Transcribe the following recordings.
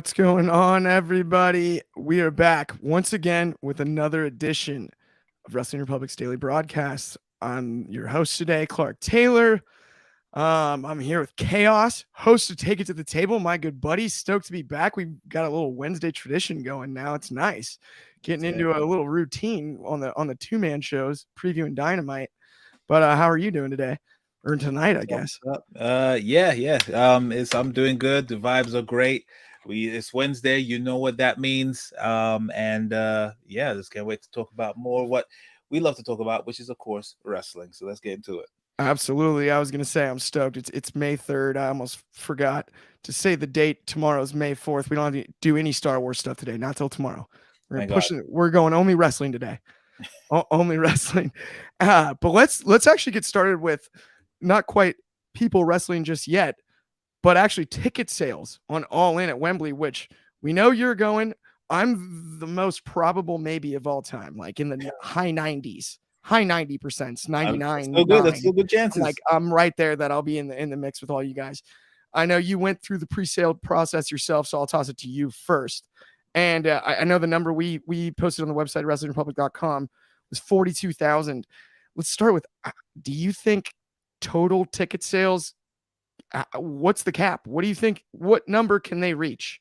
What's going on, everybody? We are back once again with another edition of Wrestling Republic's daily broadcast. I'm your host today, Clark Taylor. I'm here with Chaos, host of Take It to the Table, my good buddy. Stoked to be back. We've got a little Wednesday tradition going now. It's nice getting into a little routine on the two-man shows, previewing Dynamite. But how are you doing today? Or tonight, I guess. I'm doing good. The vibes are great. It's Wednesday, you know what that means. Just can't wait to talk about more what we love to talk about, which is of course wrestling. So let's get into it. Absolutely. I was going to say I'm stoked. It's May 3rd. I almost forgot to say the date. Tomorrow's May 4th. We don't have to do any Star Wars stuff today, not till tomorrow. We're going only wrestling today. Only wrestling. But let's actually get started with not quite people wrestling just yet, but actually ticket sales on All In at Wembley, which we know you're going. I'm the most probable maybe of all time, like in the high 90s. High 90%, 99. Still good. That's still good chances. Like I'm right there that I'll be in the mix with all you guys. I know you went through the pre-sale process yourself, so I'll toss it to you first. And I know the number we posted on the website WrestlingRepublic.com was 42,000. Let's start with: do you think total ticket sales? What's the cap? What do you think? What number can they reach?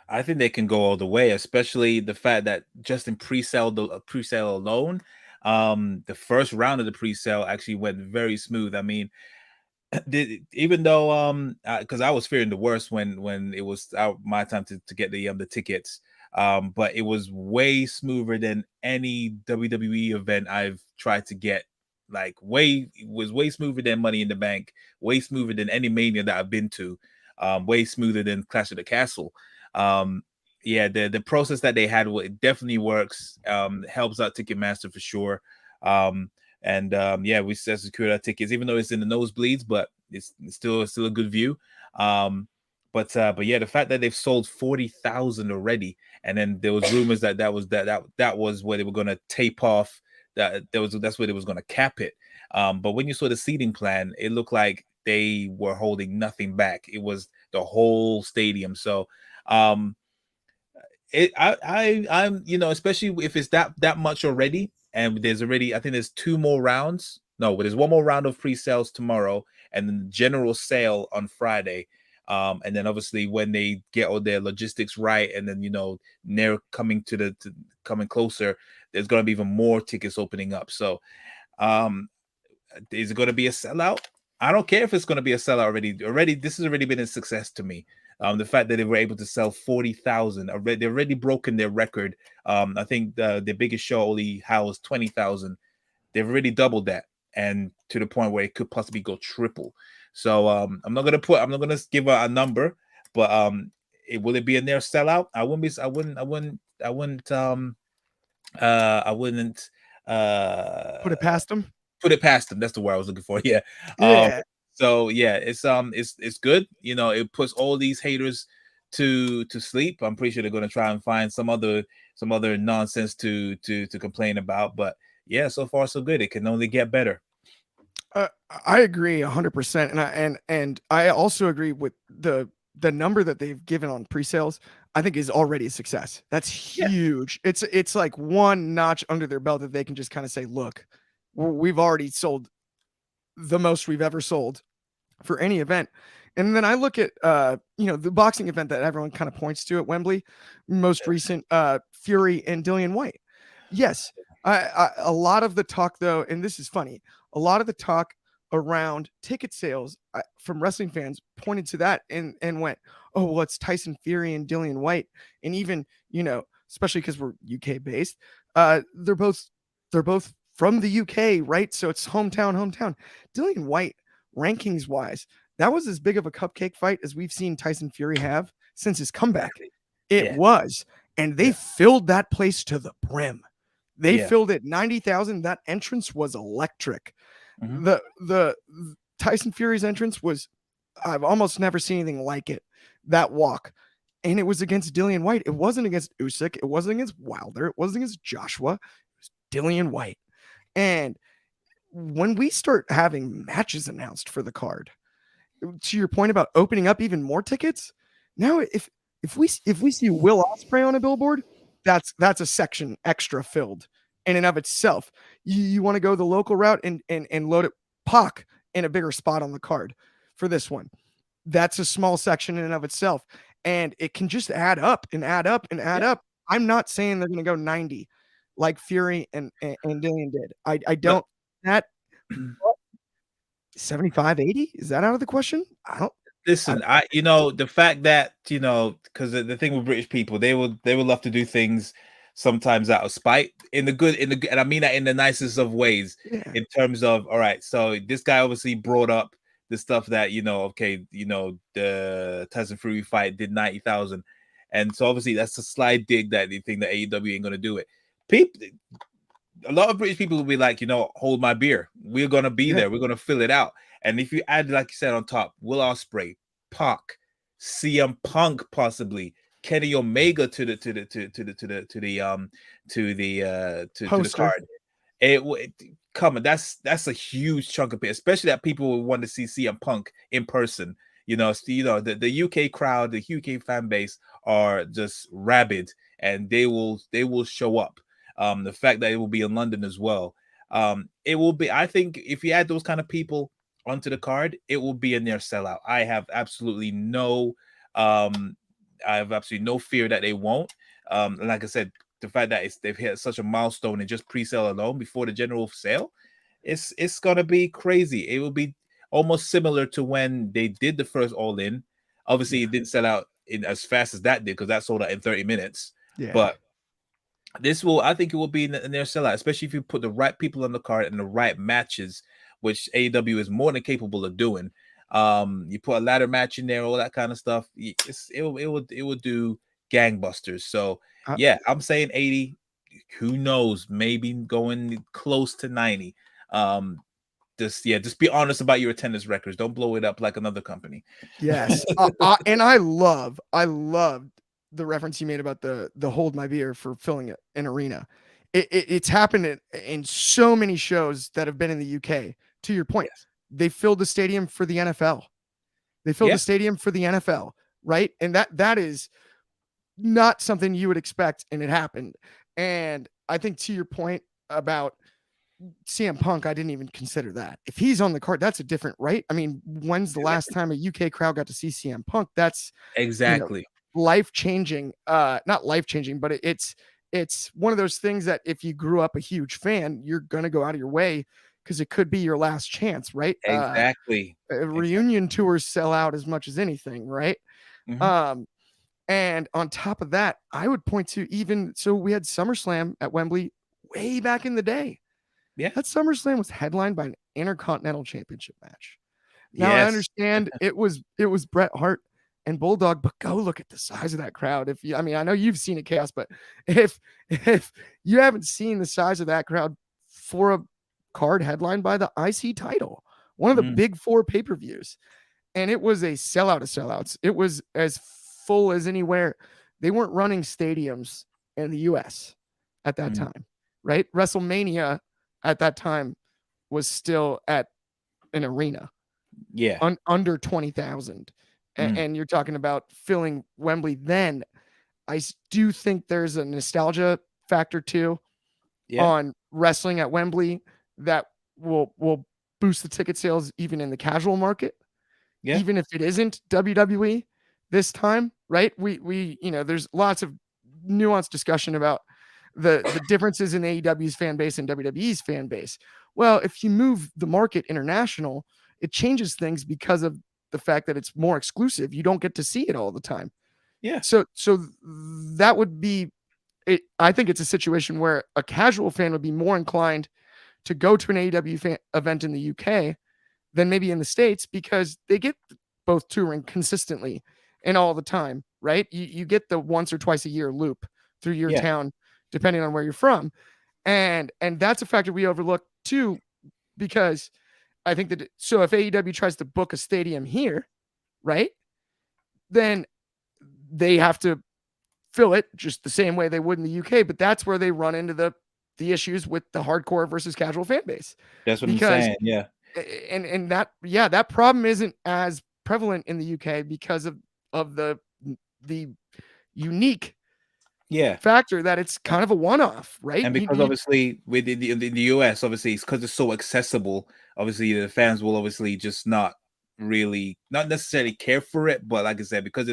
I think they can go all the way, especially the fact that just in pre-sale alone. The first round of the pre-sale actually went very smooth. I mean, even though because I was fearing the worst when it was my time to get the tickets, but it was way smoother than any WWE event I've tried to get. It was way smoother than Money in the Bank, way smoother than any Mania that I've been to, way smoother than Clash of the Castle. The process that they had, it definitely works. Helps out Ticketmaster for sure. We secured our tickets, even though it's in the nosebleeds, but it's still a good view. The fact that they've sold 40,000 already, and then there was rumors that was where they were going to tape off. That's where they was going to cap it. But when you saw the seating plan, it looked like they were holding nothing back. It was the whole stadium. So I'm especially if it's that much already, and there's already, I think there's two more rounds. No, but there's one more round of pre-sales tomorrow, and then the general sale on Friday. And then obviously when they get all their logistics right, and then near coming coming closer, there's going to be even more tickets opening up. So is it going to be a sellout? I don't care if it's going to be a sellout already. This has already been a success to me. The fact that they were able to sell 40,000, they've already broken their record. I think the biggest show only housed 20,000. They've already doubled that, and to the point where it could possibly go triple. So I'm not gonna give a number, but will it be a near sellout? I wouldn't Put it past them. Put it past them. That's the word I was looking for. Yeah. It's good. It puts all these haters to sleep. I'm pretty sure they're going to try and find some other nonsense to complain about. But yeah, so far so good. It can only get better. I agree 100%, and I also agree with the number that they've given on pre-sales. I think is already a success. That's huge. Yeah. It's like one notch under their belt that they can just kind of say, look, we've already sold the most we've ever sold for any event. And then I look at the boxing event that everyone kind of points to at Wembley, most recent, Fury and Dillian White. Yes, a lot of the talk though, and this is funny, a lot of the talk around ticket sales from wrestling fans pointed to that and went, oh, well, it's Tyson Fury and Dillian White. And even, especially because we're UK based, they're both from the UK, right? So it's hometown. Dillian White, rankings wise, that was as big of a cupcake fight as we've seen Tyson Fury have since his comeback. It was. And they filled that place to the brim. They filled it 90,000. That entrance was electric. Mm-hmm. The Tyson Fury's entrance was, I've almost never seen anything like it. That walk. And it was against Dillian White. It wasn't against Usyk. It wasn't against Wilder. It wasn't against Joshua. It was Dillian White. And when we start having matches announced for the card, to your point about opening up even more tickets, now if If we see Will Ospreay on a billboard, that's a section extra filled in and of itself. You want to go the local route and load it Pac in a bigger spot on the card for this one. That's a small section in and of itself, and it can just add up and add up and add up. I'm not saying they're going to go 90 like Fury and Dillian did. I don't that 75, 80? Is that out of the question? I don't. Listen, the fact that, because the thing with British people, they would love to do things sometimes out of spite, and I mean that in the nicest of ways. Yeah. In terms of, all right, so this guy obviously brought up the stuff that, the Tyson Fury fight did 90,000, and so obviously that's a slight dig that they think that AEW ain't gonna do it. A lot of British people will be like, hold my beer. We're gonna be there. We're gonna fill it out. And if you add, like you said, on top, Will Ospreay, Pac, CM Punk, possibly Kenny Omega to the card, come on, that's a huge chunk of it, especially that people will want to see CM Punk in person. The UK crowd, the UK fan base are just rabid, and they will show up. The fact that it will be in London as well, it will be. I think if you add those kind of people onto the card, it will be a near sellout. I have absolutely no fear that they won't. Like I said, the fact that they've hit such a milestone in just pre-sale alone before the general sale, it's gonna be crazy. It will be almost similar to when they did the first All In. Obviously, it didn't sell out in as fast as that did, because that sold out in 30 minutes. Yeah. But I think it will be in their sellout, especially if you put the right people on the card and the right matches, which AEW is more than capable of doing. You put a ladder match in there, all that kind of stuff. It will do gangbusters. So yeah, I'm saying 80. Who knows? Maybe going close to 90. Just be honest about your attendance records. Don't blow it up like another company. Yes, and I loved the reference you made about the hold my beer for filling an arena. It's happened in so many shows that have been in the UK. To your point, they filled the stadium for the NFL. They filled the stadium for the NFL, right? And that is not something you would expect, and it happened. And I think, to your point about CM Punk, I didn't even consider that. If he's on the card, that's a different, right? I mean, when's the last time a UK crowd got to see CM Punk? That's exactly life-changing. Not life-changing, but it's one of those things that if you grew up a huge fan, you're gonna go out of your way, because it could be your last chance, right? Exactly. Reunion tours sell out as much as anything, right? Mm-hmm. And on top of that, I would point to, we had SummerSlam at Wembley way back in the day. Yeah, that SummerSlam was headlined by an Intercontinental Championship match. Now I understand it was Bret Hart and Bulldog, but go look at the size of that crowd. I know you've seen it, Chaos, but if you haven't seen the size of that crowd for a card headlined by the IC title, one of the big four pay-per-views, and it was a sellout of sellouts. It was as full as anywhere. They weren't running stadiums in the US at that time, right? WrestleMania at that time was still at an arena, under 20,000, and you're talking about filling Wembley. Then I do think there's a nostalgia factor too on wrestling at Wembley that will boost the ticket sales even in the casual market, even if it isn't WWE this time, right? We there's lots of nuanced discussion about the differences in AEW's fan base and WWE's fan base. Well, if you move the market international, it changes things because of the fact that it's more exclusive. You don't get to see it all the time. Yeah. So that would be it. I think it's a situation where a casual fan would be more inclined to go to an AEW event in the UK than maybe in the States, because they get both touring consistently and all the time, right? You get the once or twice a year loop through your town, depending on where you're from. And that's a factor we overlook too, because I think that, so if AEW tries to book a stadium here, right, then they have to fill it just the same way they would in the UK. But that's where they run into the issues with the hardcore versus casual fan base. That's what I'm saying. Yeah. And that problem isn't as prevalent in the UK because of the unique Yeah. factor that it's kind of a one-off, right? And because obviously within the US, obviously it's because it's so accessible. Obviously, the fans will obviously just not necessarily care for it, but like I said, because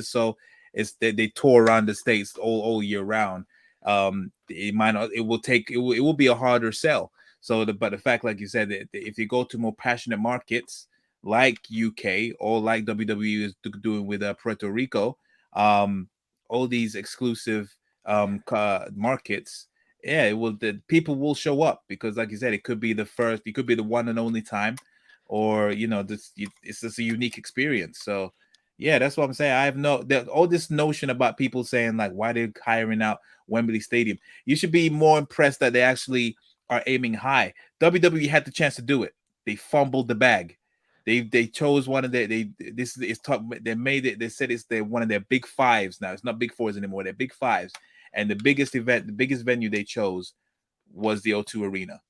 they tour around the states all year round. It might not. It will be a harder sell. So, but the fact, like you said, that if you go to more passionate markets like UK or like WWE is doing with Puerto Rico, all these exclusive markets, yeah, it will. The people will show up because, like you said, it could be the first, it could be the one and only time, or it's just a unique experience. So, yeah, that's what I'm saying. I have all this notion about people saying like, why they're hiring out Wembley Stadium. You should be more impressed that they actually are aiming high. WWE had the chance to do it. They fumbled the bag. They chose one of this is top. They made it. They said it's one of their big fives now. It's not big fours anymore. They're big fives. And the biggest venue they chose was the O2 Arena.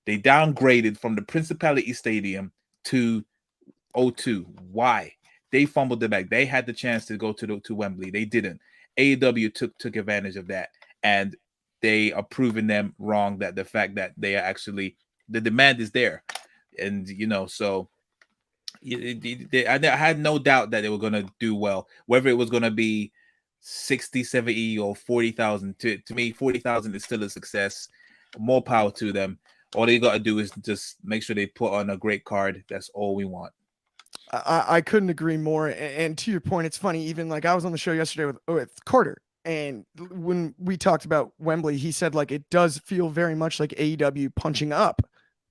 They downgraded from the Principality Stadium to O2. Why? They fumbled the bag. They had the chance to go to Wembley. They didn't. AEW took advantage of that, and they are proving them wrong. That the fact that they are actually, the demand is there, and so I had no doubt that they were going to do well, whether it was going to be 60, 70, or 40,000. To me, 40,000 is still a success. More power to them. All they got to do is just make sure they put on a great card. That's all we want. I couldn't agree more. And to your point, it's funny. Even like I was on the show yesterday with Carter, and when we talked about Wembley, he said like it does feel very much like AEW punching up,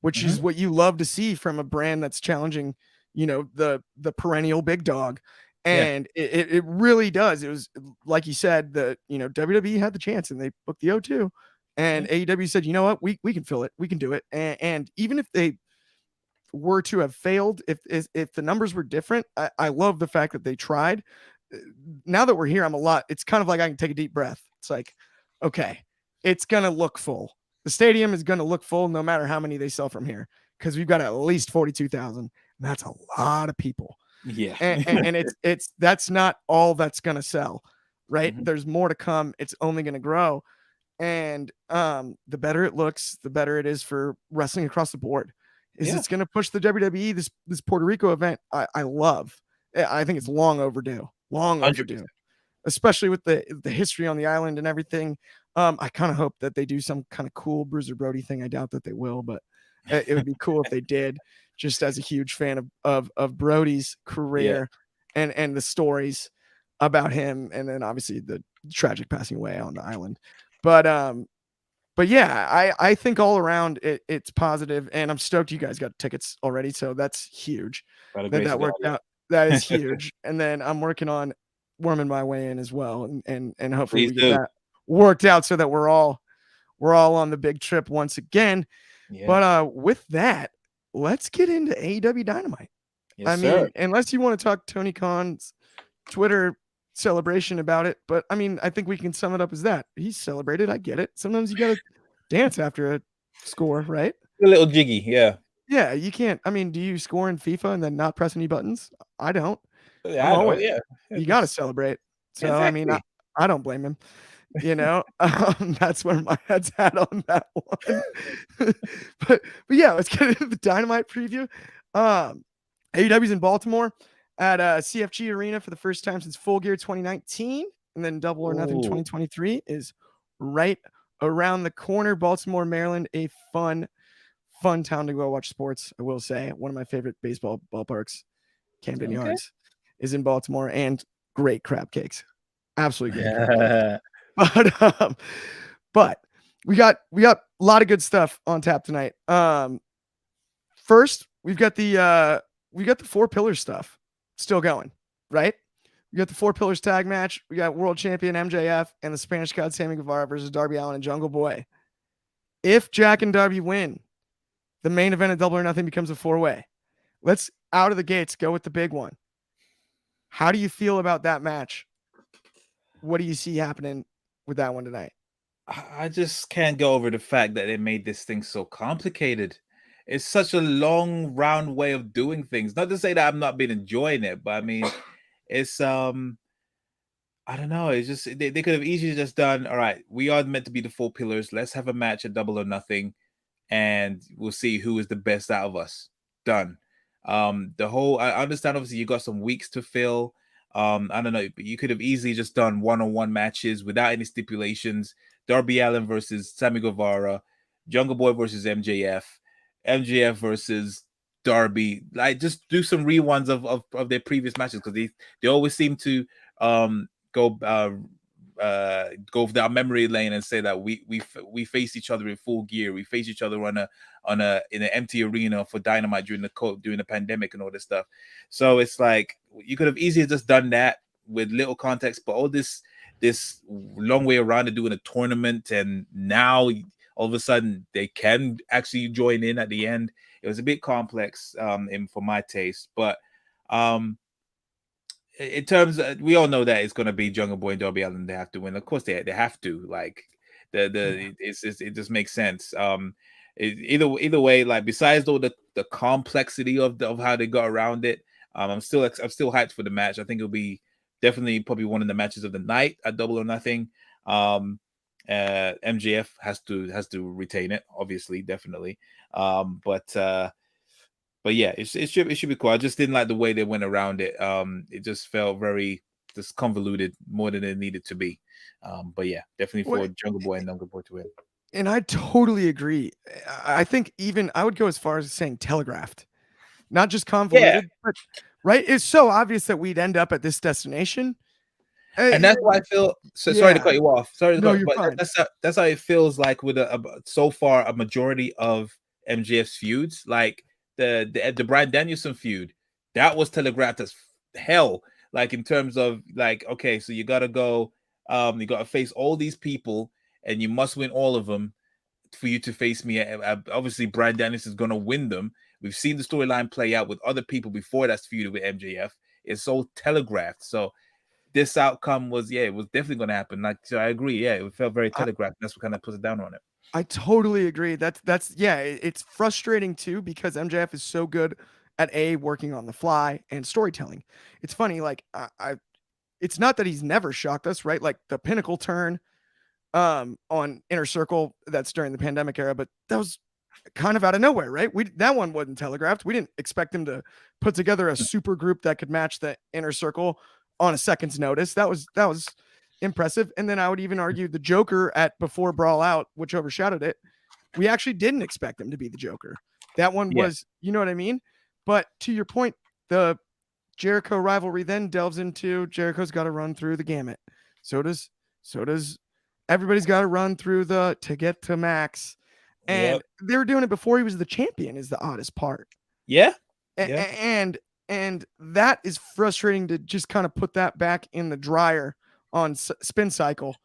which is what you love to see from a brand that's challenging, the perennial big dog. And it really does. It was like you said that WWE had the chance and they booked the O2, and AEW said, you know what, we can fill it, we can do it. And even if they were to have failed, if the numbers were different, I love the fact that they tried. Now that we're here, it's kind of like I can take a deep breath. It's like, okay, it's gonna look full. The stadium is gonna look full no matter how many they sell from here, because we've got at least 42,000. That's a lot of people. Yeah. And that's not all that's gonna sell, right? Mm-hmm. There's more to come. It's only gonna grow. And the better it looks, the better it is for wrestling across the board. It's going to push the WWE, this Puerto Rico event. I love. I think it's long overdue. Long 100%. Overdue, especially with the history on the island and everything. I kind of hope that they do some kind of cool Bruiser Brody thing. I doubt that they will, but it would be cool if they did. Just as a huge fan of Brody's career and the stories about him, and then obviously the tragic passing away on the island. But yeah, I think all around it's positive, and I'm stoked you guys got tickets already. So that's huge. That worked out. That is huge. And then I'm working on worming my way in as well, and hopefully we get that worked out so that we're all on the big trip once again. Yeah. But with that, let's get into AEW Dynamite. Yes, mean, unless you want to talk Tony Khan's Twitter celebration about it, but I mean, I think we can sum it up as that he's celebrated. I get it. Sometimes you gotta dance after a score, right? A little jiggy, yeah. You can't. I mean, do you score in FIFA and then not press any buttons? I don't. You gotta celebrate. So exactly. I mean, I don't blame him. That's where my head's at on that one. but yeah, let's get into the Dynamite preview. AEW's in Baltimore at CFG Arena for the first time since Full Gear 2019, and then Double or Nothing 2023 is right around the corner. Baltimore, Maryland, a fun town to go watch sports. I will say one of my favorite baseball ballparks, Camden Yards, is in Baltimore, and great crab cakes, absolutely great. Crab cakes. But we got a lot of good stuff on tap tonight. First, we got the 4 Pillars stuff still going, right? We got the 4 Pillars tag match. We got world champion MJF and the Spanish God Sammy Guevara versus Darby Allin and Jungle Boy. If Jack and Darby win, the main event of Double or Nothing becomes a 4-way. Let's out of the gates go with the big one. How do you feel about that match? What do you see happening with that one tonight? I just can't go over the fact that they made this thing so complicated. It's such a long round way of doing things. Not to say that I've not been enjoying it, but I mean, it's I don't know. It's just they could have easily just done. All right, we are meant to be the four pillars. Let's have a match at Double or Nothing, and we'll see who is the best out of us. Done. The whole I understand. Obviously, you got some weeks to fill. I don't know, but you could have easily just done one-on-one matches without any stipulations. Darby Allin versus Sammy Guevara, Jungle Boy versus MJF, MJF versus Darby. Like, just do some reruns of their previous matches, because they always seem to um go go down memory lane and say that we face each other in full gear. We face each other on a in an empty arena for Dynamite during the pandemic and all this stuff. So it's like you could have easily just done that with little context, but all this long way around to doing a tournament, and now all of a sudden they can actually join in at the end. It was a bit complex for my taste, but in terms of, we all know that it's going to be Jungle Boy and Darby Allin. They have to win. Of course, they have to. Like it just makes sense. Either way, like besides all the complexity of how they got around it, I'm still hyped for the match. I think it'll be definitely probably one of the matches of the night at Double or Nothing. MJF has to retain it, obviously, definitely. But yeah, it should be cool. I just didn't like the way they went around it. It just felt very just convoluted more than it needed to be. But yeah, definitely for Jungle Boy and Jungle Boy to win. And I totally agree. I think even I would go as far as saying telegraphed, not just convoluted, but right. It's so obvious that we'd end up at this destination. And that's why I feel so. Sorry to cut you off. But that's how it feels like with so far a majority of MJF's feuds. Like the Bryan Danielson feud, that was telegraphed as hell. Like in terms of like, okay, so you gotta go, you gotta face all these people, and you must win all of them for you to face me. Obviously, Bryan Danielson is gonna win them. We've seen the storyline play out with other people before that's feuded with MJF. It's so telegraphed. So this outcome was, it was definitely going to happen. Like, so I agree. Yeah, it felt very telegraphed. That's what kind of puts it down on it. I totally agree. That's it's frustrating too, because MJF is so good at working on the fly and storytelling. It's funny, like it's not that he's never shocked us, right? Like the Pinnacle turn on Inner Circle, that's during the pandemic era, but that was kind of out of nowhere, right? That one wasn't telegraphed. We didn't expect him to put together a super group that could match the Inner Circle on a second's notice. That was impressive. And then I would even argue the Joker at Before Brawl Out, which overshadowed it, we actually didn't expect him to be the Joker. That one was, you know what I mean? But to your point, the Jericho rivalry then delves into Jericho's got to run through the gamut. So does everybody's got to run through to get to Max. And they were doing it before he was the champion, is the oddest part. Yeah. And that is frustrating to just kind of put that back in the dryer on Spin Cycle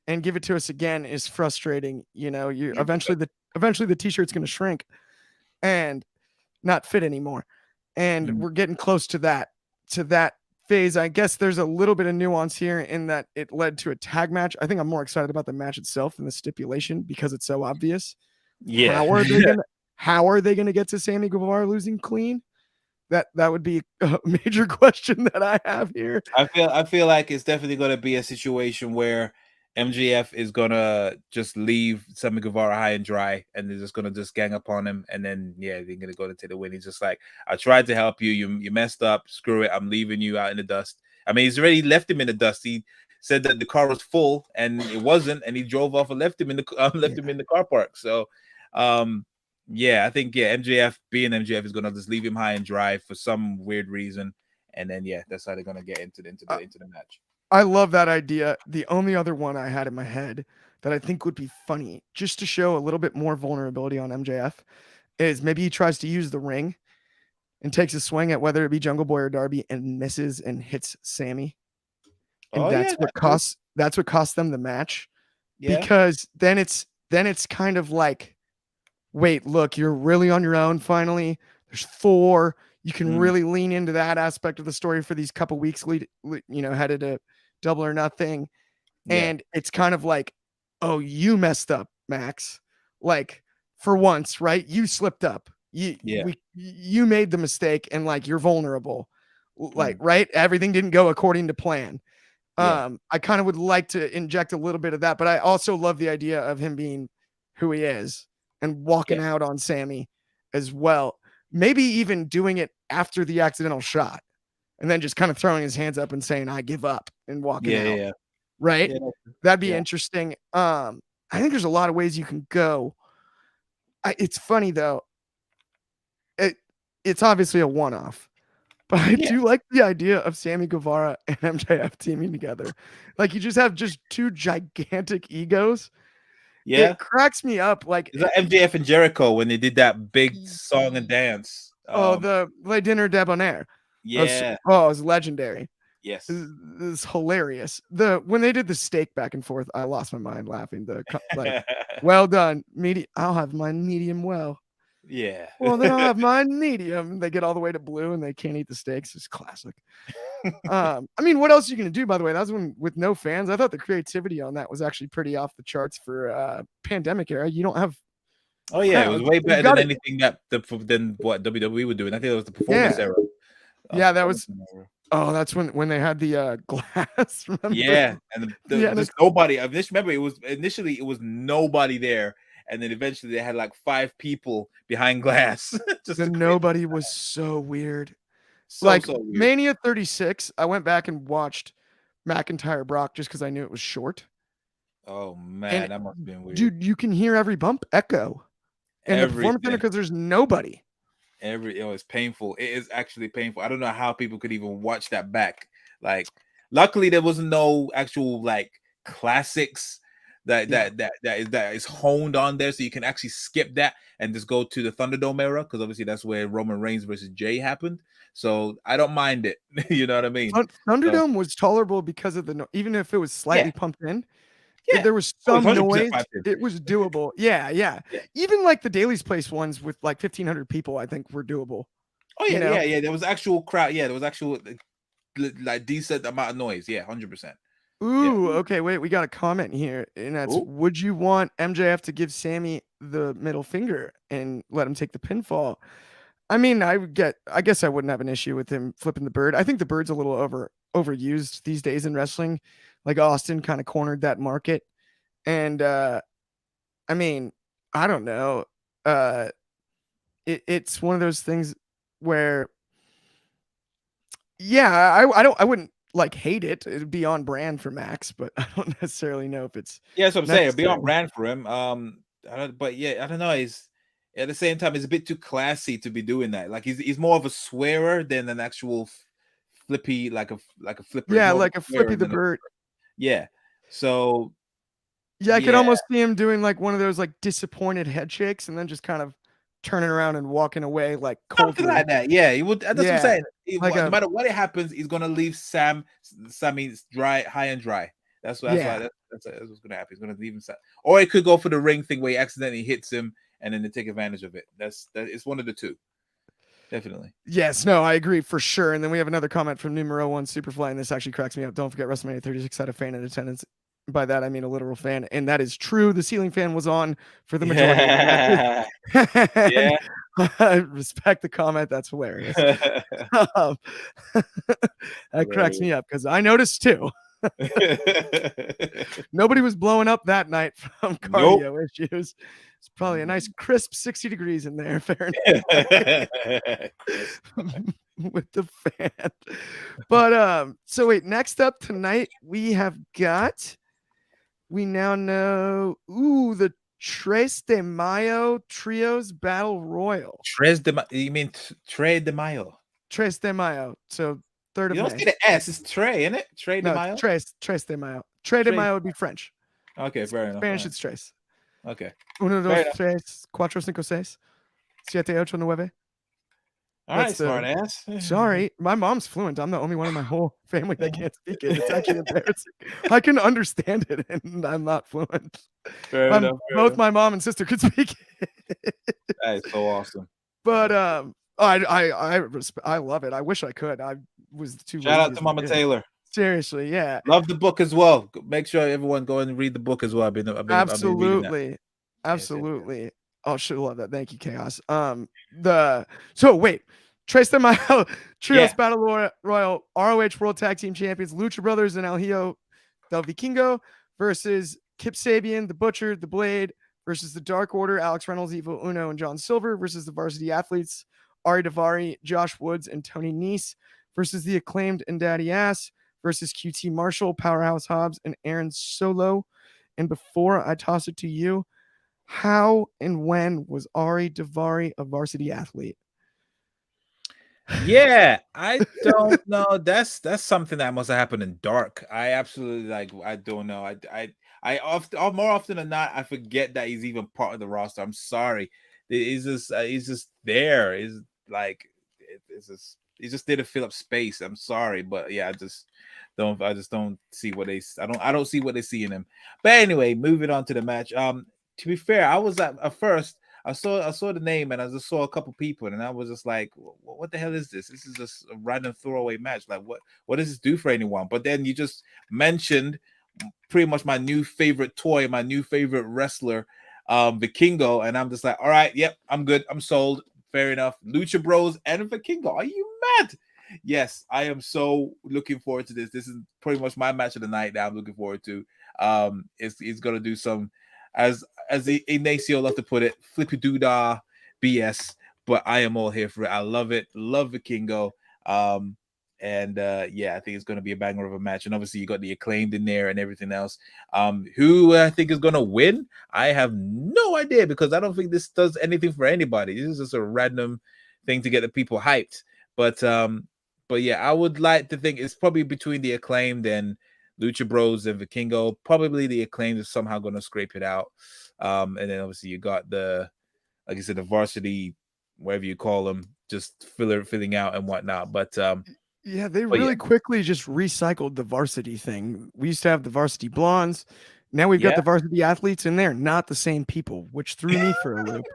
and give it to us again is frustrating. You know, eventually the t-shirt's going to shrink and not fit anymore. And we're getting close to that phase. I guess there's a little bit of nuance here in that it led to a tag match. I think I'm more excited about the match itself than the stipulation because it's so obvious. Yeah. How are they gonna get to Sammy Guevara losing clean? That would be a major question that I have here. I feel like it's definitely going to be a situation where MJF is going to just leave Sammy Guevara high and dry, and they're just going to just gang up on him, and then they're going to go to take the win. He's just like, I tried to help you, you messed up, screw it, I'm leaving you out in the dust. I mean, he's already left him in the dust. He said that the car was full and it wasn't, and he drove off and left him in the car park. So I think MJF being MJF is gonna just leave him high and dry for some weird reason, and then that's how they're gonna get into the match. I love that idea. The only other one I had in my head that I think would be funny, just to show a little bit more vulnerability on MJF, is maybe he tries to use the ring and takes a swing at whether it be Jungle Boy or Darby and misses and hits Sammy, and that's what cost them the match. Yeah. Because then it's kind of like, wait, look, you're really on your own finally. There's 4. You can really lean into that aspect of the story for these couple weeks headed to Double or Nothing. Yeah. And it's kind of like, oh, you messed up, Max. Like, for once, right? You slipped up. You made the mistake and like you're vulnerable. Like, right? Everything didn't go according to plan. Yeah. I kind of would like to inject a little bit of that, but I also love the idea of him being who he is and walking Yeah. out on Sammy as well. Maybe even doing it after the accidental shot and then just kind of throwing his hands up and saying, I give up and walking Yeah. out. Yeah. Right? Yeah. That'd be Yeah. interesting. I think there's a lot of ways you can go. It's funny though. It's obviously a one-off, but I Yeah. do like the idea of Sammy Guevara and MJF teaming together. Like you just have just two gigantic egos. Yeah. It cracks me up. Like, Is that MJF and Jericho when they did that big song and dance? oh, the Le Dinner Debonair. Yeah. It was legendary. Yes. It's hilarious. When they did the steak back and forth, I lost my mind laughing. Like, well done, medium. I'll have mine medium well. Yeah. Well, then I'll have mine medium. They get all the way to blue and they can't eat the steaks. It's classic. I mean, what else are you gonna do? By the way, that was when with no fans. I thought the creativity on that was actually pretty off the charts for pandemic era. You don't have Oh yeah, it was crowds. way You better than got it. anything than what WWE were doing. I think it was the performance Yeah. era. Yeah, that was. Performance era. Oh, that's when they had the glass. Remember? Yeah, and Yeah, just nobody. I just remember it was nobody there, and then eventually they had like 5 people behind glass. Just the nobody was so weird. so Like weird. Mania 36, I went back and watched McIntyre Brock just because I knew it was short. Oh man, And that must have been weird. dude, you can hear every bump echo in the performance center because there's nobody. It's painful. It is actually painful. I don't know how people could even watch that back. Like, luckily there was no actual like classics that is honed on there, so you can actually skip that and just go to the Thunderdome era, because obviously that's where Roman Reigns versus Jay happened. So I don't mind it. You know what I mean? Thunderdome was tolerable because of even if it was slightly pumped in. Yeah. If there was some noise, piped in. it was doable. Yeah. Even like the Daily's Place ones with like 1,500 people, I think were doable. Oh yeah, yeah. There was actual crowd. Yeah, there was actual like decent amount of noise. Yeah, 100%. Ooh, okay. Wait, we got a comment here, and that's: would you want MJF to give Sammy the middle finger and let him take the pinfall? I mean, I guess I wouldn't have an issue with him flipping the bird. I think the bird's a little overused these days in wrestling. Like Austin kind of cornered that market. And I mean, I don't know. It's one of those things where I wouldn't like hate it. It'd be on brand for Max, but I don't necessarily know if it's that's what I'm saying. It'd be on brand for him. But yeah, I don't know. He's at the same time, it's a bit too classy to be doing that. Like he's more of a swearer than an actual flippy, like a flipper. Yeah, like a flippy the bird. Yeah. So yeah, I could almost see him doing like one of those like disappointed head shakes and then just kind of turning around and walking away like coldly. Something like that. Yeah, he would. That's what I'm saying. No matter what it happens, he's gonna leave Sammy high and dry. That's what's gonna happen. He's gonna leave him, or it could go for the ring thing where he accidentally hits him and then they take advantage of it. It's one of the two. Definitely. Yes, no, I agree for sure. And then we have another comment from numero 1 Superfly, and this actually cracks me up. Don't forget WrestleMania 36 had a fan in attendance. By that I mean a literal fan, and that is true. The ceiling fan was on for the majority. Yeah. I respect the comment. That's hilarious. That cracks me up because I noticed too. Nobody was blowing up that night from cardio issues. It's probably a nice crisp 60 degrees in there, Fahrenheit. With the fan. But so wait, next up tonight we now know the Tres de Mayo Trios Battle Royal. You mean Tres de Mayo? Tres de Mayo. So 3rd of May. You don't say the S. It's Trey, isn't it? Tres de Mayo? Tres de Mayo. Tres de Mayo would be French. Okay, fair enough. Spanish, it's Tres. Okay. 1, 2, 3, 4, 5, 6, 7, 8, 9. All right, smart ass. Sorry, my mom's fluent. I'm the only one in my whole family that can't speak it. It's actually embarrassing. I can understand it, and I'm not fluent. Fair enough. Both my mom and sister could speak it. That is so awesome. But I love it. I wish I could. I was too. Shout out to Mama Taylor. Seriously, yeah. Love the book as well. Make sure everyone go and read the book as well. I've been absolutely. Oh, should love that. Thank you, Chaos. So wait, Tres de Mayo Trios Yeah. Battle Royal ROH World Tag Team Champions Lucha Brothers and El Hijo del Vikingo versus Kip Sabian, The Butcher, The Blade versus the Dark Order, Alex Reynolds, Evil Uno, and John Silver versus the Varsity Athletes, Ari Davari, Josh Woods, and Tony Nese versus the Acclaimed and Daddy Ass versus QT Marshall, Powerhouse Hobbs, and Aaron Solo. And before I toss it to you, how and when was Ari Davari a varsity athlete? Yeah, I don't know. That's something that must have happened in dark. I absolutely like. I don't know. I often, more often than not, I forget that he's even part of the roster. I'm sorry. He's just there. He's like it's just he just didn't fill up space. I'm sorry, but yeah, I just don't see what they. I don't see what they see in him. But anyway, moving on to the match. To be fair, I was at first. I saw the name and I just saw a couple people and I was just like, what the hell is this? This is just a random throwaway match. Like what does this do for anyone? But then you just mentioned pretty much my new favorite toy, my new favorite wrestler, Vikingo, and I'm just like, all right, yep, I'm good, I'm sold. Fair enough. Lucha Bros and Vikingo. Are you mad? Yes, I am so looking forward to this. This is pretty much my match of the night that I'm looking forward to. It's gonna do some as Ignacio love to put it, flippy doodah BS. But I am all here for it. I love it. Love Vikingo. And yeah, I think it's going to be a banger of a match. And obviously, you got the Acclaimed in there and everything else. Who I think is going to win? I have no idea because I don't think this does anything for anybody. This is just a random thing to get the people hyped. But yeah, I would like to think it's probably between the Acclaimed and Lucha Bros and Vikingo. Probably the Acclaimed is somehow going to scrape it out. And then obviously you got like I said, the varsity, whatever you call them, just filling out and whatnot. But yeah, they really quickly just recycled the varsity thing. We used to have the varsity blondes. Now we've got the varsity athletes, and they're not the same people, which threw me for a loop.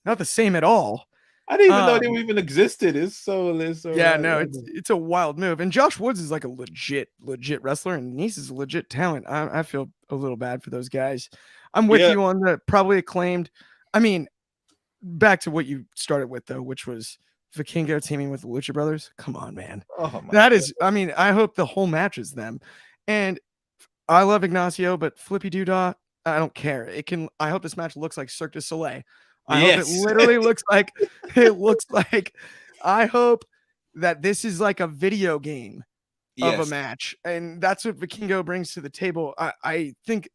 Not the same at all. I didn't even know they even existed. It's so yeah, no, it's a wild move. And Josh Woods is like a legit wrestler, and Nice is a legit talent. I feel a little bad for those guys. I'm with you on the probably Acclaimed. I mean, back to what you started with though, which was Vikingo teaming with the Lucha Brothers. Come on, man. Oh that is, I mean, I hope the whole match is them. And I love Ignacio, but Flippy Doodah, I don't care. I hope this match looks like Cirque du Soleil. I hope it literally looks like I hope that this is like a video game of a match. And that's what Vikingo brings to the table. I think,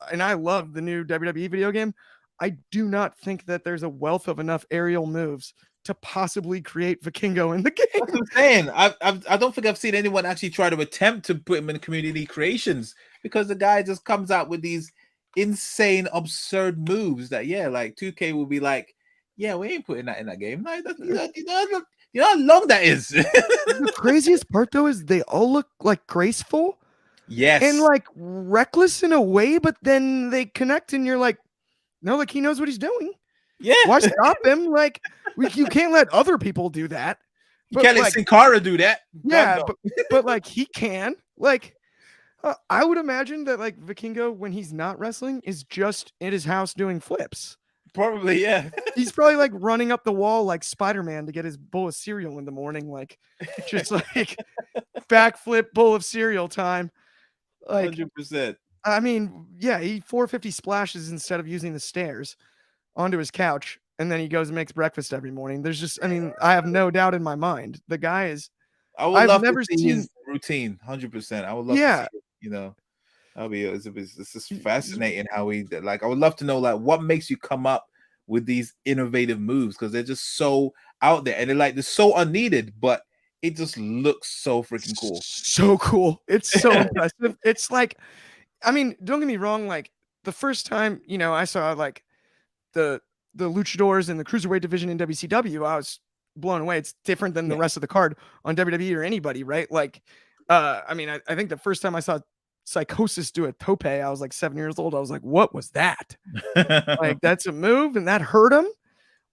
and I love the new WWE video game. I do not think that there's a wealth of enough aerial moves to possibly create Vikingo in the game. That's what I'm saying. I don't think I've seen anyone actually try to attempt to put him in community creations because the guy just comes out with these insane, absurd moves that, like 2K will be like, yeah, we ain't putting that in that game. Like, you know how long that is. The craziest part, though, is they all look like graceful. Yes. And like reckless in a way, but then they connect and you're like, no, like he knows what he's doing. Yeah. Why stop him? Like, you can't let other people do that. You can't let Sin Cara do that. Yeah, no. but like he can. Like, I would imagine that like Vikingo, when he's not wrestling, is just in his house doing flips. Probably, yeah. He's probably like running up the wall like Spider-Man to get his bowl of cereal in the morning, like just like backflip bowl of cereal time. Like 100%. I mean, yeah, he 450 splashes instead of using the stairs onto his couch, and then he goes and makes breakfast every morning. There's just, I mean, I have no doubt in my mind. The guy is. I've never seen his routine. 100%. I would love to see it, you know. It's just fascinating how he like. I would love to know like what makes you come up with these innovative moves because they're just so out there and they're so unneeded, but it just looks so freaking cool. So cool. It's so impressive. It's like, I mean, don't get me wrong. Like the first time, I saw like the luchadors in the cruiserweight division in WCW, I was blown away. It's different than the rest of the card on WWE or anybody, right? Like, I mean, I think the first time I saw Psychosis do a tope, I was like 7 years old. I was like, what was that? Like, that's a move and that hurt him.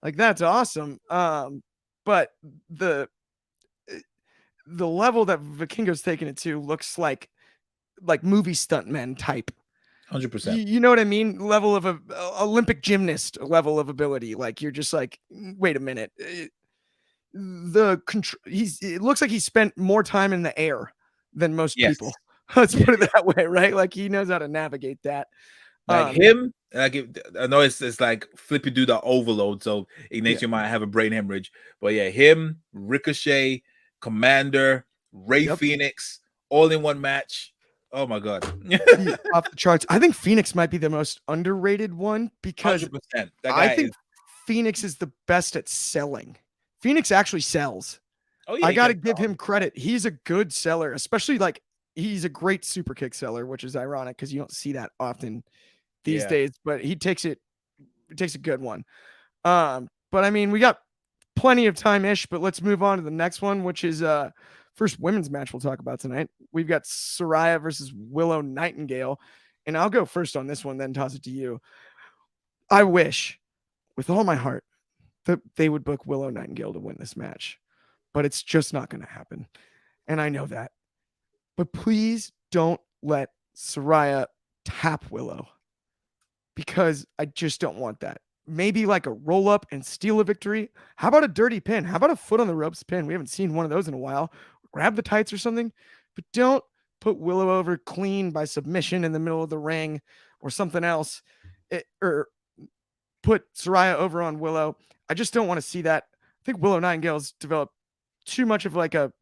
Like, that's awesome. But the level that Vikingo's taking it to looks like movie stuntmen type. 100%. You know what I mean? Level of a Olympic gymnast level of ability. Like, you're just like, wait a minute. the control. It looks like he spent more time in the air than most Yes. people. Let's Yeah. put it that way, right? Like he knows how to navigate that. Like him, I know it's like Flippy do the overload, so Ignacio might have a brain hemorrhage. But yeah, him, Ricochet, Commander, Ray Phoenix, all in one match. Oh my god. Off the charts. I think Phoenix might be the most underrated one because 100%. That I guy think is. Phoenix is the best at selling. Phoenix actually sells. Oh yeah, I he got to can give sell. him credit. He's a good seller, especially like he's a great super kick seller, which is ironic because you don't see that often these Yeah. days, but he takes a good one. But I mean, we got plenty of time ish, but let's move on to the next one, which is first women's match we'll talk about tonight. We've got Saraya versus Willow Nightingale, and I'll go first on this one, then toss it to you. I wish with all my heart that they would book Willow Nightingale to win this match, but it's just not going to happen. And I know that. But please don't let Saraya tap Willow because I just don't want that. Maybe like a roll up and steal a victory. How about a dirty pin? How about a foot on the ropes pin? We haven't seen one of those in a while. Grab the tights or something, but don't put Willow over clean by submission in the middle of the ring or something else. Or put Saraya over on Willow. I just don't want to see that. I think Willow Nightingale's developed too much of like a,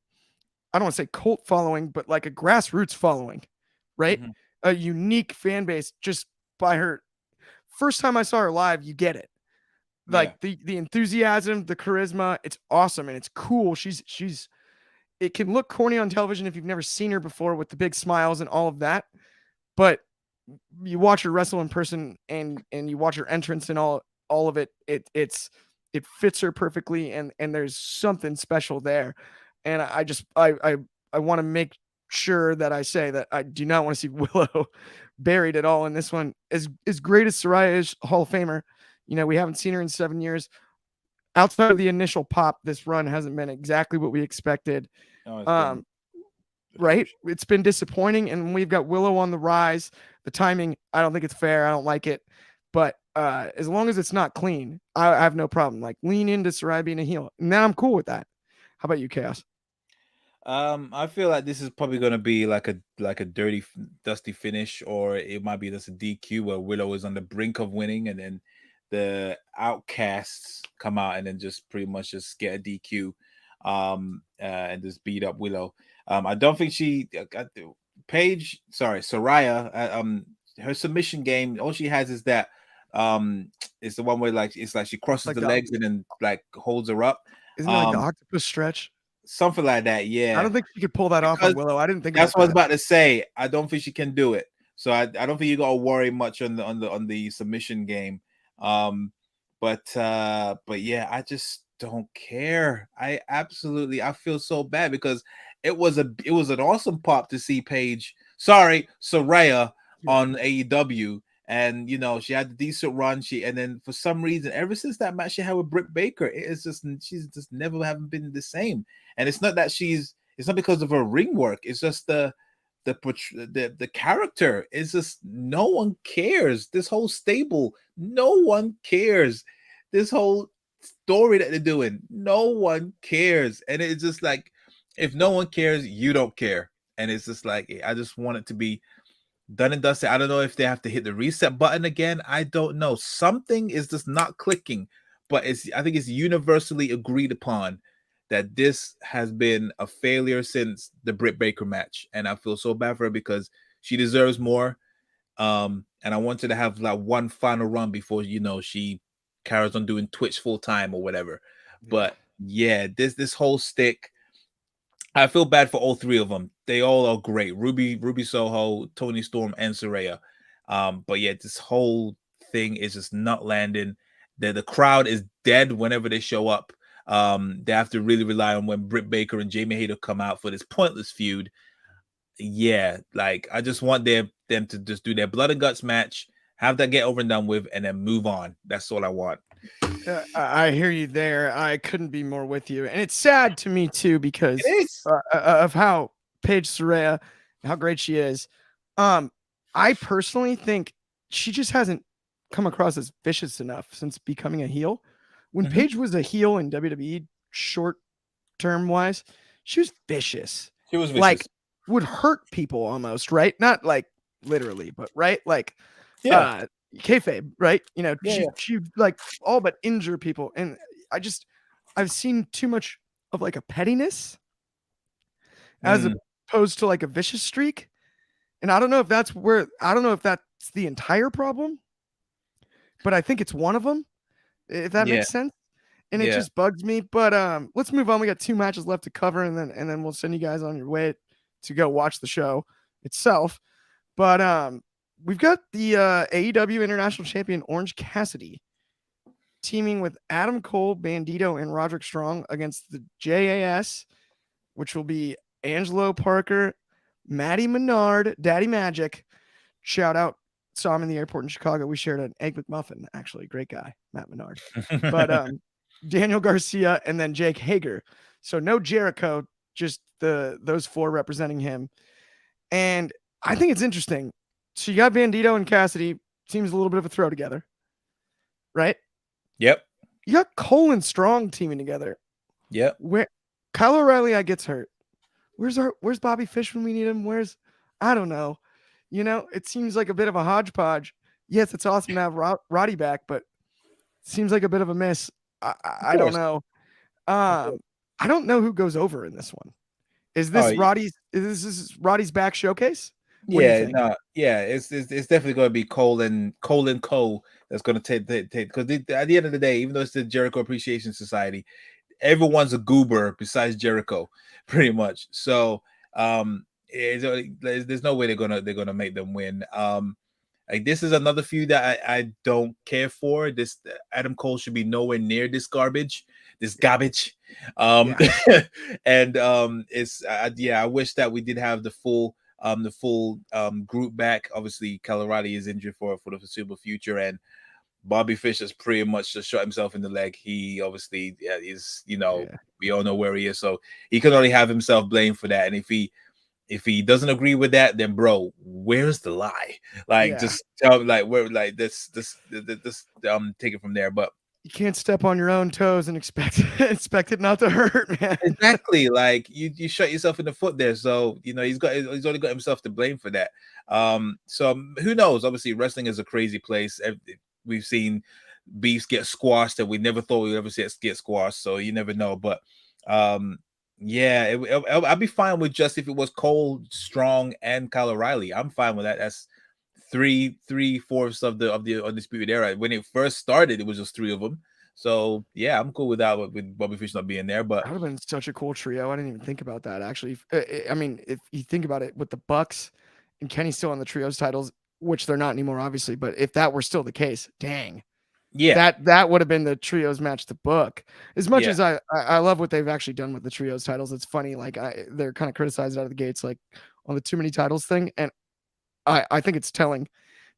I don't want to say cult following, but like a grassroots following, right? Mm-hmm. A unique fan base just by her. First time I saw her live, you get it. Like the enthusiasm, the charisma, it's awesome and it's cool. She's it can look corny on television if you've never seen her before with the big smiles and all of that, but you watch her wrestle in person and you watch her entrance and all of it, it fits her perfectly and there's something special there. And I want to make sure that I say that I do not want to see Willow buried at all in this one. As great as Saraya is, Hall of Famer, you know, we haven't seen her in 7 years. Outside of the initial pop, this run hasn't been exactly what we expected. Right? It's been disappointing, and we've got Willow on the rise. The timing, I don't think it's fair. I don't like it. But as long as it's not clean, I have no problem. Like lean into Saraya being a heel, and then I'm cool with that. How about you, Chaos? I feel like this is probably gonna be like a dirty, dusty finish, or it might be just a DQ where Willow is on the brink of winning, and then the outcasts come out and then just pretty much just get a DQ, and just beat up Willow. I don't think she Saraya, her submission game, all she has is that it's the one where like it's like she crosses Like the legs and then like holds her up. Isn't it like the octopus stretch? Something like that, yeah. I don't think she could pull that off on Willow. I didn't think that's about what I was that. about to say. I don't think she can do it. So I don't think you gotta worry much on the submission game. But yeah, I just don't care. I feel so bad because it was an awesome pop to see Saraya on AEW. And you know, she had a decent run. And then for some reason, ever since that match she had with Britt Baker, she's just never haven't been the same. And it's not that it's not because of her ring work. It's just the character. It's just no one cares. This whole stable, no one cares. This whole story that they're doing, no one cares. And it's just like, if no one cares, you don't care. And it's just like, I just want it to be done and dusted. I don't know if they have to hit the reset button again. I don't know. Something is just not clicking, but I think it's universally agreed upon that this has been a failure since the Britt Baker match. And I feel so bad for her because she deserves more. And I wanted to have like one final run before, you know, she carries on doing Twitch full time or whatever. Yeah. But yeah, this whole stick, I feel bad for all three of them. They all are great. Ruby Soho, Tony Storm, and Saraya. But yeah, this whole thing is just not landing. The crowd is dead whenever they show up. They have to really rely on when Britt Baker and Jamie Hayter come out for this pointless feud. Yeah, like I just want them to just do their blood and guts match, have that get over and done with, and then move on. That's all I want. I hear you there. I couldn't be more with you, and it's sad to me too because of how Paige Saraya, how great she is. I personally think she just hasn't come across as vicious enough since becoming a heel. When Paige was a heel in WWE short term wise, she was vicious. She was Like vicious. would hurt people almost, right? Not like literally, but right? Like Yeah, kayfabe, right? You know, yeah, yeah. she like all but injure people. And I've seen too much of like a pettiness as Mm, opposed to like a vicious streak. And I don't know if I don't know if that's the entire problem, but I think it's one of them, if that yeah, makes sense. And it yeah. just bugs me. But let's move on. We got 2 matches left to cover, and then we'll send you guys on your way to go watch the show itself. But we've got the AEW International Champion Orange Cassidy teaming with Adam Cole, Bandito, and Roderick Strong against the JAS, which will be Angelo Parker, Matty Menard, Daddy Magic. Shout out. Saw him in the airport in Chicago. We shared an egg McMuffin. Actually, great guy, Matt Menard. But Daniel Garcia and then Jake Hager. So no Jericho, just those 4 representing him. And I think it's interesting. So you got Bandito and Cassidy. Seems a little bit of a throw together, right? Yep, You got Cole and Strong teaming together. yep. Where Kyle O'Reilly, I gets hurt. Where's Bobby Fish when we need him? I don't know. You know, it seems like a bit of a hodgepodge. Yes, it's awesome to have Roddy back, but it seems like a bit of a miss. Of I don't course, know. of course. I don't know who goes over in this one. Is Oh, this Roddy's back showcase? What do you yeah, think? no, yeah. It's definitely going to be Cole and Cole that's going to take because at the end of the day, even though it's the Jericho Appreciation Society, everyone's a goober besides Jericho, pretty much. So there's no way they're gonna make them win. Like this is another feud that I don't care for. This Adam Cole should be nowhere near this garbage, this garbage. Um, Yeah. and it's yeah, I wish that we did have the full group back. Obviously, Colorado is injured for the foreseeable future, and Bobby Fish has pretty much just shot himself in the leg. He obviously is, Yeah. we all know where he is, so he can only have himself blamed for that. And if he doesn't agree with that, then bro, where's the lie? Like, Yeah. just tell me, like, where, like this take it from there. But You can't step on your own toes and expect it not to hurt, man. exactly, like you shot yourself in the foot there. So he's only got himself to blame for that. So who knows? Obviously, wrestling is a crazy place. We've seen beefs get squashed that we never thought we'd ever see it get squashed. So you never know. But yeah, I'd be fine with just if it was Cole, Strong, and Kyle O'Reilly. I'm fine with that. That's three-fourths of the Undisputed Era. When it first started, it was just 3 of them. So yeah, I'm cool with that with Bobby Fish not being there. But That would have been such a cool trio. I didn't even think about that actually. I mean, if you think about it, with the Bucks and Kenny still on the trios titles, which they're not anymore, obviously, but if that were still the case, dang, yeah, that would have been the trios match to book. As much yeah, as I love what they've actually done with the trios titles, it's funny. Like they're kind of criticized out of the gates, like on the too many titles thing, and I think it's telling.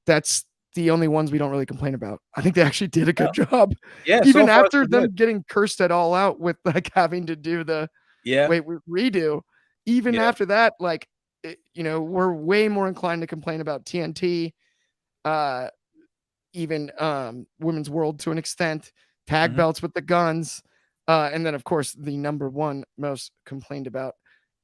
That's the only ones we don't really complain about. I think they actually did a yeah, good job, yeah. So even far, so after good. them getting cursed at all out with like having to do the Yeah, redo. Even yeah. after that, like we're way more inclined to complain about TNT, uh, even Women's World to an extent, tag Mhm. belts with the guns, and then of course the number one most complained about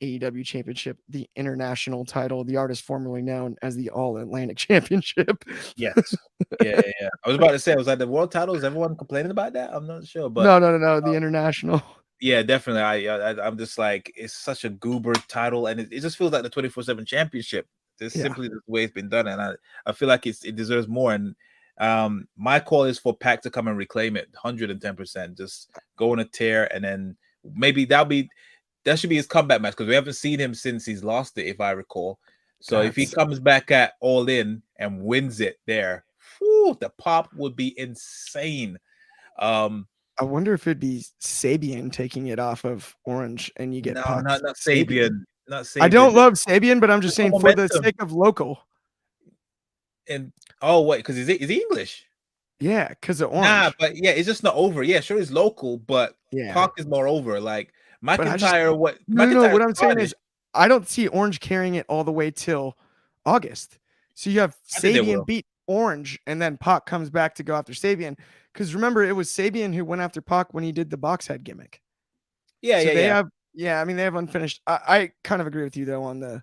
AEW Championship, the international title, the artist formerly known as the All Atlantic Championship. Yes. Yeah, yeah, yeah. I was about to say, was that the world title? Is everyone complaining about that? I'm not sure, but No, the international. yeah, definitely. I'm just like, it's such a goober title, and it just feels like the 24/7 championship. Just Yeah, simply the way it's been done, and I feel like it deserves more. And my call is for Pac to come and reclaim it, 110%. Just go on a tear, and then maybe that should be his comeback match because we haven't seen him since he's lost it, if I recall. So if he that's. comes back at All In and wins it there, whew, the pop would be insane. Um, I wonder if it'd be Sabian taking it off of Orange and you get no, Pac's not Sabian. Sabian, not I Sabian. don't love Sabian, but I'm just There's no saying for the momentum. sake of local. And oh wait, because is he English? Yeah, because of Nah, Orange. but yeah, it's just not over. Yeah, sure, he's local, but Yeah. Pac is more over. Like But I just McIntyre, what no. McIntyre What I'm saying started. is I don't see Orange carrying it all the way till August. So you have I think they Sabian will. beat Orange, and then Pac comes back to go after Sabian. Because remember, it was Sabian who went after Pac when he did the box head gimmick. Yeah, So yeah, they yeah. have, yeah, I mean, they have unfinished. I kind of agree with you though on the,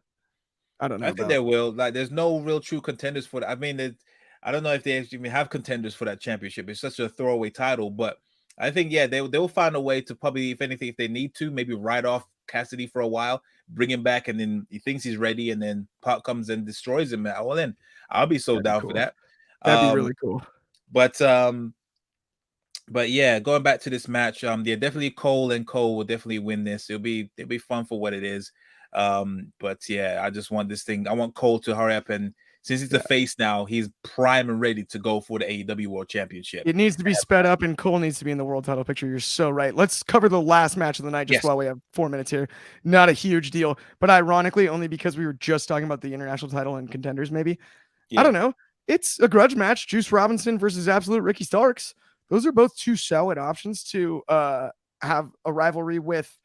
I don't know I think they about, will. Like, there's no real true contenders for that. I mean, I don't know if they even have contenders for that championship. It's such a throwaway title, but I think yeah, they will find a way to probably, if anything, if they need to, maybe write off Cassidy for a while, bring him back, and then he thinks he's ready, and then Pop comes and destroys him. Well, then I'll be so that'd be down for cool. that. That'd be Um, really cool. but yeah, going back to this match, yeah, definitely Cole will definitely win this. It'll be fun for what it is. But yeah, I just want this thing. I want Cole to hurry up, and since he's the Yeah. face now, he's prime and ready to go for the AEW World Championship. It needs to be sped up, and Cole needs to be in the world title picture. You're so right. Let's cover the last match of the night just Yes. while we have 4 minutes here. Not a huge deal, but ironically, only because we were just talking about the international title and contenders, maybe. I Yeah. don't know. It's a grudge match. Juice Robinson versus Absolute Ricky Starks. Those are both two solid options to have a rivalry with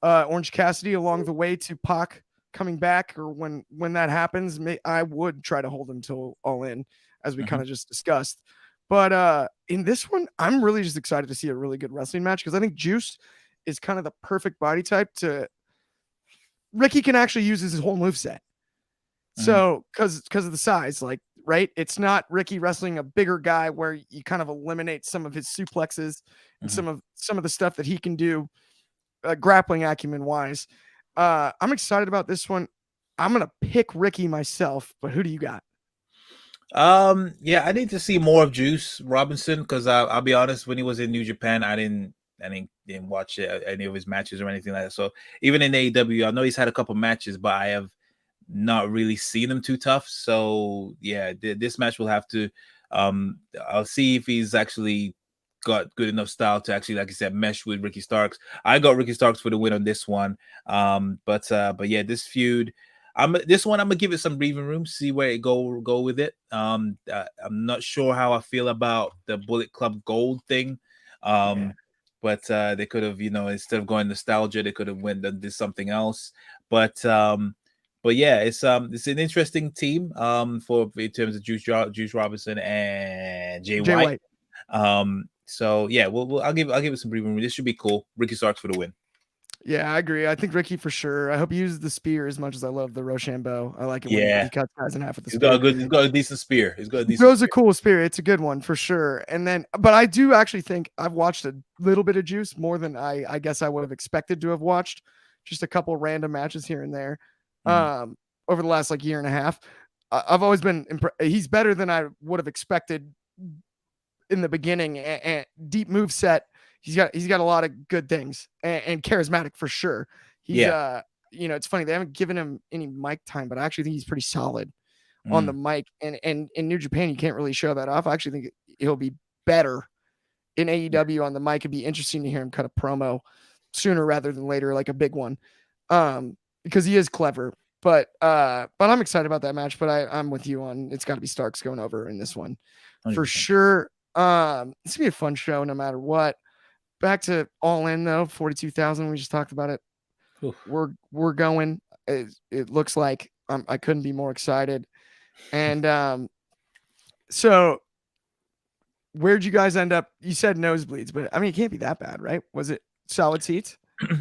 Orange Cassidy along the way to Pac coming back, or when that happens, I would try to hold him till All In, as we kind of just discussed. But in this one, I'm really just excited to see a really good wrestling match because I think Juice is kind of the perfect body type to Ricky can actually use his whole move set. So because of the size, like, right, it's not Ricky wrestling a bigger guy where you kind of eliminate some of his suplexes and some of the stuff that he can do grappling acumen wise. I'm excited about this one. I'm gonna pick Ricky myself, but who do you got? Yeah, I need to see more of Juice Robinson because I'll be honest, when he was in New Japan, I didn't watch any of his matches or anything like that. So even in AEW, I know he's had a couple matches, but I have not really seen him too tough. So yeah, this match will have to. I'll see if he's actually got good enough style to actually, like I said, mesh with Ricky Starks. I got Ricky Starks for the win on this one. But yeah, this feud. This one I'm gonna give it some breathing room, see where it go with it. I'm not sure how I feel about the Bullet Club Gold thing. Yeah, But they could have, instead of going nostalgia, they could have went and did something else. But yeah, it's an interesting team for in terms of Juice Robinson and Jay Jay White. White. So yeah, I'll give it some breathing room. This should be cool. Ricky Starks for the win. Yeah, I agree. I think Ricky for sure. I hope he uses the spear as much as I love the Rochambeau. I like it when Yeah, he cuts guys in half with the he's got spear. a decent spear. He's got a He decent throws a spear. cool spear. It's a good one for sure. And then, but I do actually think I've watched a little bit of Juice more than I guess I would have expected to have watched. Just a couple random matches here and there, Mhm. um, over the last like year and a half. I've always been he's better than I would have expected in the beginning. And deep move set. He's got a lot of good things and charismatic for sure. He's Yeah. it's funny they haven't given him any mic time, but I actually think he's pretty solid on the Mm. mic. And in New Japan, you can't really show that off. I actually think he'll be better in AEW on the mic. It'd be interesting to hear him cut a promo sooner rather than later, like a big one, because he is clever. But I'm excited about that match. But I'm with you on it's got to be Starks going over in this one for 100%. sure. It's gonna be a fun show no matter what. Back to All In though, 42,000. We just talked about it. Oof. We're going. It looks like I couldn't be more excited. And so where'd you guys end up? You said nosebleeds, but I mean, it can't be that bad, right? Was it solid seats?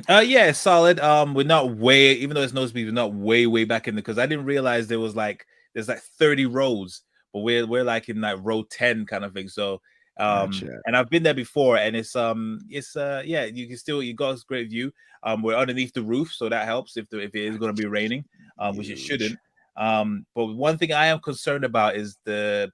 Yeah, it's solid. We're not way, even though it's nosebleed, we're not way back in the, because I didn't realize there's like 30 rows, but we're like in like row 10 kind of thing. So Gotcha. and I've been there before, and it's yeah, you got a great view. We're underneath the roof, so that helps if it is going to be raining, which it Huge. shouldn't. But one thing I am concerned about is the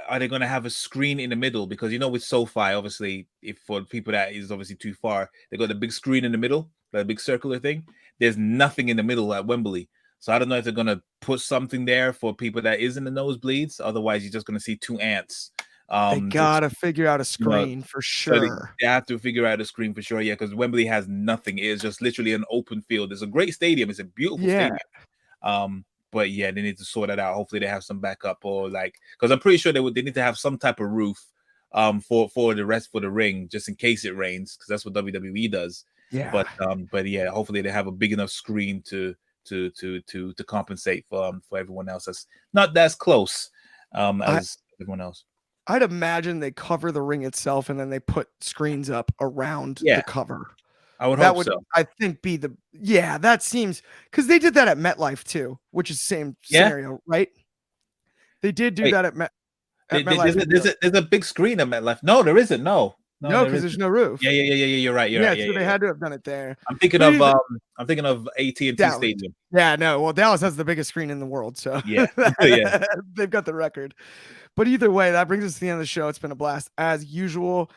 are they going to have a screen in the middle? Because with SoFi, obviously, if for people that is obviously too far, they got the big screen in the middle, that big circular thing. There's nothing in the middle at Wembley, so I don't know if they're going to put something there for people that is in the nosebleeds. Otherwise, you're just going to see two ants. They Just gotta figure out a you know, screen for so sure. they have to figure out a screen for sure. Yeah, because Wembley has nothing. It's just literally an open field. It's a great stadium. It's a beautiful Yeah. stadium. But yeah, they need to sort that out. Hopefully, they have some backup, or like, because I'm pretty sure they need to have some type of roof, for the rest for the ring, just in case it rains, because that's what WWE does. Yeah. But yeah, hopefully they have a big enough screen to compensate for everyone else that's not as close I as everyone else. I'd imagine they cover the ring itself and then they put screens up around Yeah, the cover. I would That hope would, so. I think, be the that seems because they did that at MetLife too, which is same Yeah. scenario, right? They did do Wait, that at MetLife there's too. there's a big screen at MetLife. No, there isn't. No, No, there because isn't. there's no roof. Yeah. You're right. You're Yeah, right. Yeah, so they yeah. had to have done it there. I'm thinking But of either AT&T Dallas. Stadium. Yeah, no. Well, Dallas has the biggest screen in the world, so Yeah, yeah. they've got the record. But either way, that brings us to the end of the show. It's been a blast as usual.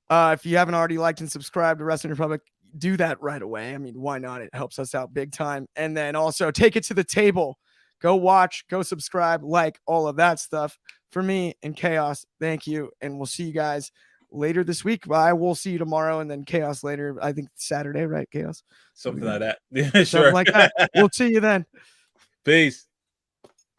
If you haven't already liked and subscribed to Wrestling Republic, do that right away. I mean, why not? It helps us out big time. And then also take it to the table. Go watch, go subscribe, like all of that stuff. For me and Chaos, thank you. And we'll see you guys later this week. I will see you tomorrow and then Chaos later. I think Saturday, right? Chaos. Something like that. Yeah, Something sure. like that. We'll see you then. Peace.